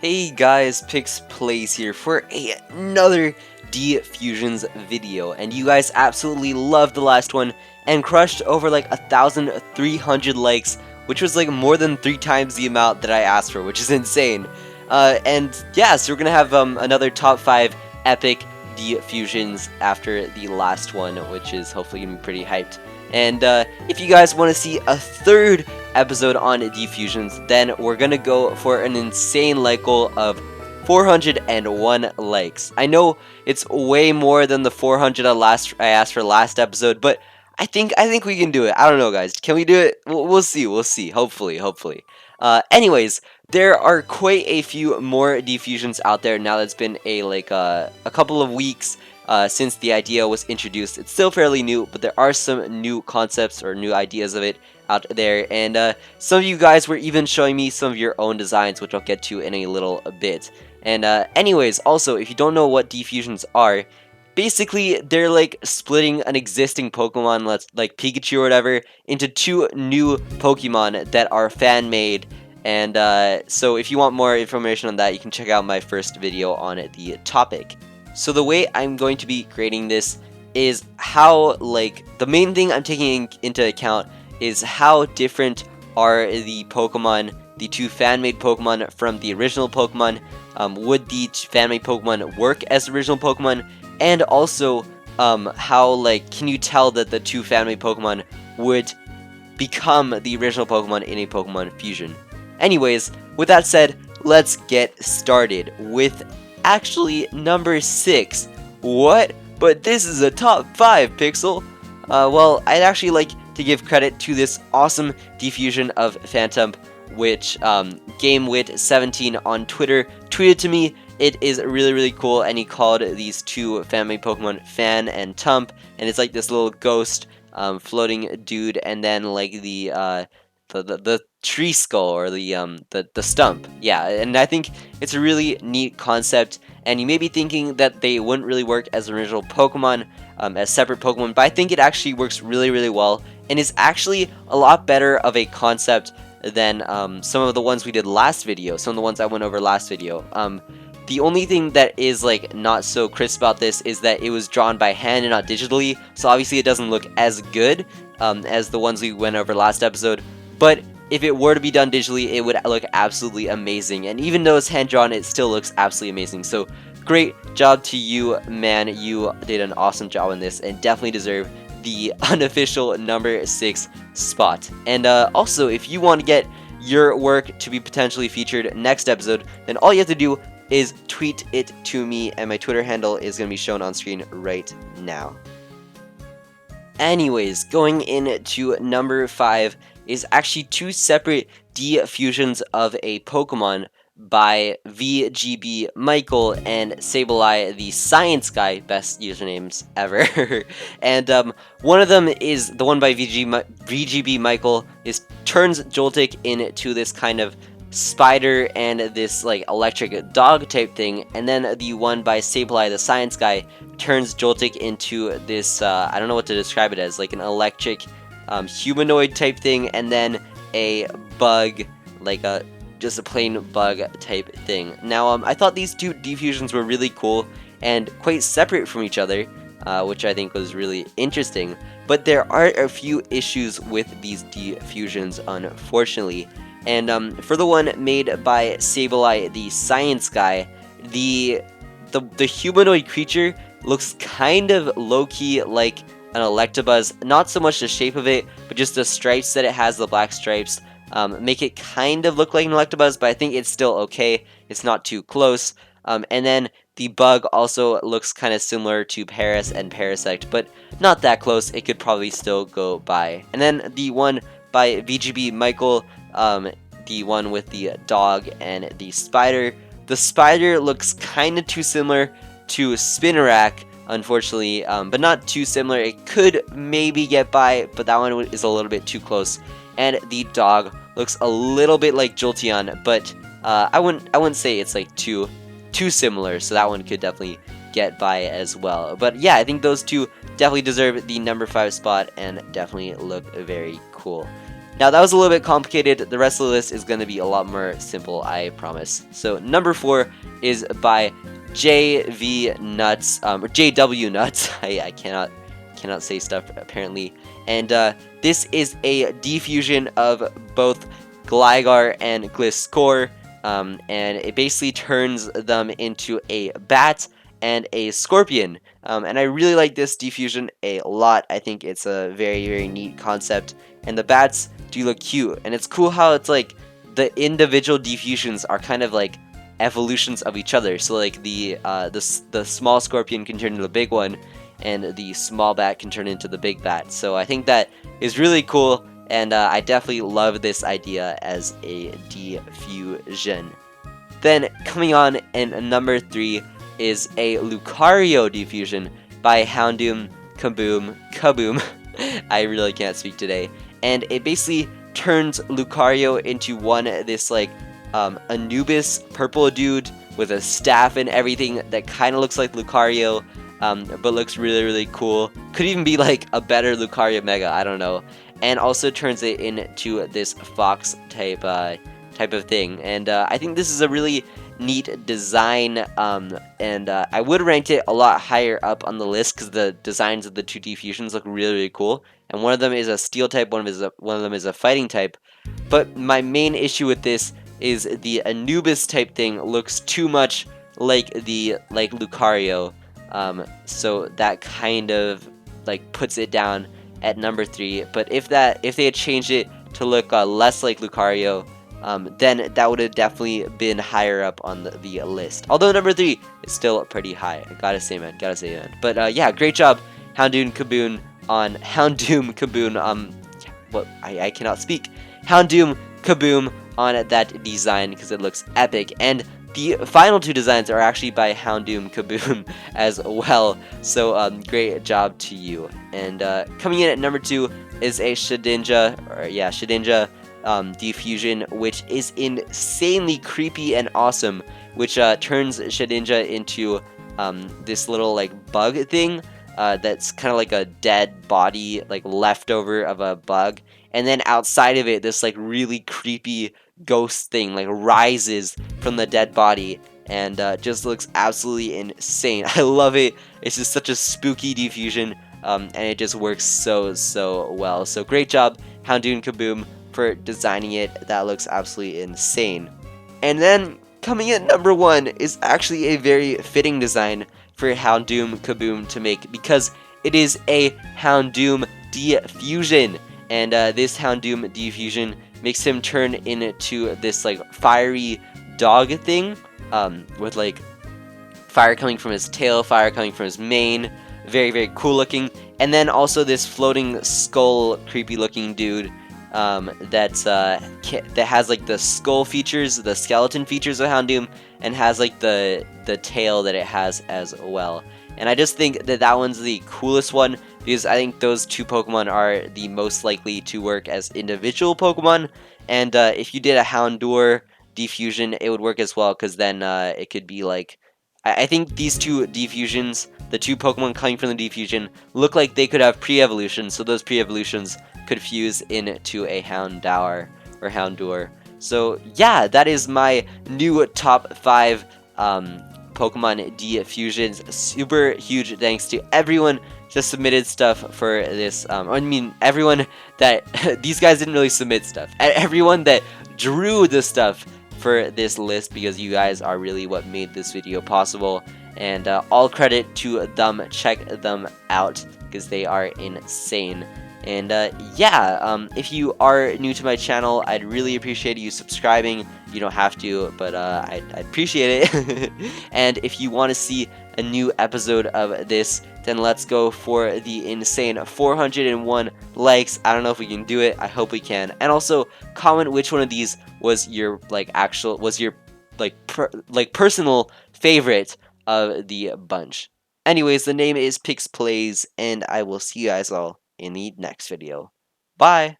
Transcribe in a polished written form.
Hey guys, PixPlays here for another Defusions video, and you guys absolutely loved the last one and crushed over like 1,300 likes, which was like more than 3 times the amount that I asked for, which is insane. And yeah, so we're gonna have another top 5 epic Defusions after the last one, which is hopefully gonna be pretty hyped. And if you guys want to see a third episode on Defusions, then we're gonna go for an insane like goal of 401 likes. I know it's way more than the 400 I asked for last episode, but I think we can do it. I don't know, guys. Can we do it? We'll see. We'll see. Hopefully. Anyways, there are quite a few more Defusions out there now that it's been a couple of weeks since the idea was introduced. It's still fairly new, but there are some new concepts or new ideas of it out there, and some of you guys were even showing me some of your own designs, which I'll get to in a little bit. And anyways, also, if you don't know what Defusions are, basically they're like splitting an existing Pokemon, like Pikachu or whatever, into 2 new Pokemon that are fan-made. And so if you want more information on that, you can check out my first video on the topic. So the way I'm going to be creating this is how, like, the main thing I'm taking into account is how different are the Pokemon, the 2 fan-made Pokemon from the original Pokemon. Would the fan-made Pokemon work as original Pokemon? And also, how, like, can you tell that the 2 fan-made Pokemon would become the original Pokemon in a Pokemon fusion? Anyways, with that said, let's get started with actually number 6. What? But this is a top 5, Pixel. Well, I'd actually like to give credit to this awesome Defusion of Phantump, which GameWit17 on Twitter tweeted to me. It is really cool, and he called these 2 fan-made Pokemon Fan and Tump, and it's like this little ghost floating dude, and then like the tree skull, or the stump. Yeah, and I think it's a really neat concept, and you may be thinking that they wouldn't really work as original Pokemon, as separate Pokemon, but I think it actually works really well, and is actually a lot better of a concept than some of the ones we did last video, some of the ones I went over last video. The only thing that is like not so crisp about this is that it was drawn by hand and not digitally, so obviously it doesn't look as good as the ones we went over last episode, but if it were to be done digitally, it would look absolutely amazing, and even though it's hand-drawn, it still looks absolutely amazing. So great job to you, man. You did an awesome job on this and definitely deserve the unofficial number 6 spot. And also, if you want to get your work to be potentially featured next episode, then all you have to do is tweet it to me, and my Twitter handle is going to be shown on screen right now. Anyways, going into number 5 is actually 2 separate Defusions of a Pokemon by VGB Michael and Sableye the Science Guy, best usernames ever. And one of them is the one by VGB Michael turns Joltik into this kind of spider and this like electric dog type thing, and then the one by Sableye the Science Guy turns Joltik into this I don't know what to describe it as, like an electric humanoid type thing, and then a bug, like just a plain bug type thing. Now I thought these 2 Defusions were really cool and quite separate from each other, which I think was really interesting, but there are a few issues with these Defusions, unfortunately. And for the one made by Sableye the Science Guy, the humanoid creature looks kind of low-key like an Electabuzz. Not so much the shape of it, but just the stripes that it has, the black stripes, make it kind of look like an Electabuzz, but I think it's still okay. It's not too close. And then the bug also looks kind of similar to Paris and Parasect, but not that close. It could probably still go by. And then the one by VGB Michael, the one with the dog and the spider. The spider looks kind of too similar to Spinarak, unfortunately, but not too similar. It could maybe get by, but that one is a little bit too close. And the dog looks a little bit like Jolteon, but I wouldn't say it's like too similar, so that one could definitely get by as well. But yeah, I think those 2 definitely deserve the number 5 spot and definitely look very cool. Now that was a little bit complicated. The rest of the list is going to be a lot more simple, I promise. So number 4 is by JV Nuts, or JW Nuts. I cannot say stuff apparently. And this is a diffusion of both Gligar and Gliscor, and it basically turns them into a bat and a scorpion. And I really like this diffusion a lot. I think it's a very neat concept, and the bats do look cute, and it's cool how it's like the individual diffusions are kind of like evolutions of each other. So like the small scorpion can turn into the big one, and the small bat can turn into the big bat. So I think that is really cool, and I definitely love this idea as a diffusion. Then coming on in number 3 is a Lucario diffusion by Houndoom Kaboom. I really can't speak today. And it basically turns Lucario into this like Anubis purple dude with a staff and everything that kind of looks like Lucario, but looks really cool. Could even be like a better Lucario Mega, I don't know. And also turns it into this fox type of thing. And I think this is a really neat design, and I would rank it a lot higher up on the list because the designs of the two diffusions look really cool. And one of them is a steel type, one of them is a fighting type. But my main issue with this is the Anubis type thing looks too much like Lucario, so that kind of like puts it down at number 3. But if they had changed it to look less like Lucario, then that would have definitely been higher up on the list. Although number 3 is still pretty high. I gotta say, man. But yeah, great job, Houndoom Kaboom on I cannot speak. Houndoom Kaboom on that design because it looks epic. And the final 2 designs are actually by Houndoom Kaboom as well. So great job to you. And coming in at number 2 is a Shedinja, diffusion, which is insanely creepy and awesome, which turns Shedinja into this little like bug thing that's kind of like a dead body, like leftover of a bug, and then outside of it this like really creepy ghost thing like rises from the dead body, and just looks absolutely insane. I love it. It's just such a spooky diffusion, and it just works so well. So great job, Houndoom Kaboom, for designing it. That looks absolutely insane. And then coming in number 1 is actually a very fitting design for Houndoom Kaboom to make, because it is a Houndoom diffusion, and this Houndoom diffusion makes him turn into this like fiery dog thing, with like fire coming from his tail, fire coming from his mane. Very cool looking. And then also this floating skull creepy looking dude, that has like the skull features, the skeleton features of Houndoom, and has like the tail that it has as well. And I just think that one's the coolest one, because I think those 2 Pokemon are the most likely to work as individual Pokemon. And if you did a Houndour diffusion, it would work as well, because then it could be like, I think these 2 diffusions, the 2 Pokemon coming from the diffusion, look like they could have pre-evolutions, so those pre-evolutions could fuse into a Houndour or Houndour. So yeah, that is my new top 5 Pokemon diffusions. Super huge thanks to everyone that submitted stuff for this. I mean, everyone that these guys didn't really submit stuff. Everyone that drew the stuff for this list, because you guys are really what made this video possible. And all credit to them. Check them out because they are insane. And yeah, if you are new to my channel, I'd really appreciate you subscribing. You don't have to, but I'd appreciate it. And if you want to see a new episode of this, then let's go for the insane 401 likes. I don't know if we can do it. I hope we can. And also comment which one of these was your personal favorite of the bunch. Anyways, the name is PixPlays, and I will see you guys all in the next video. Bye!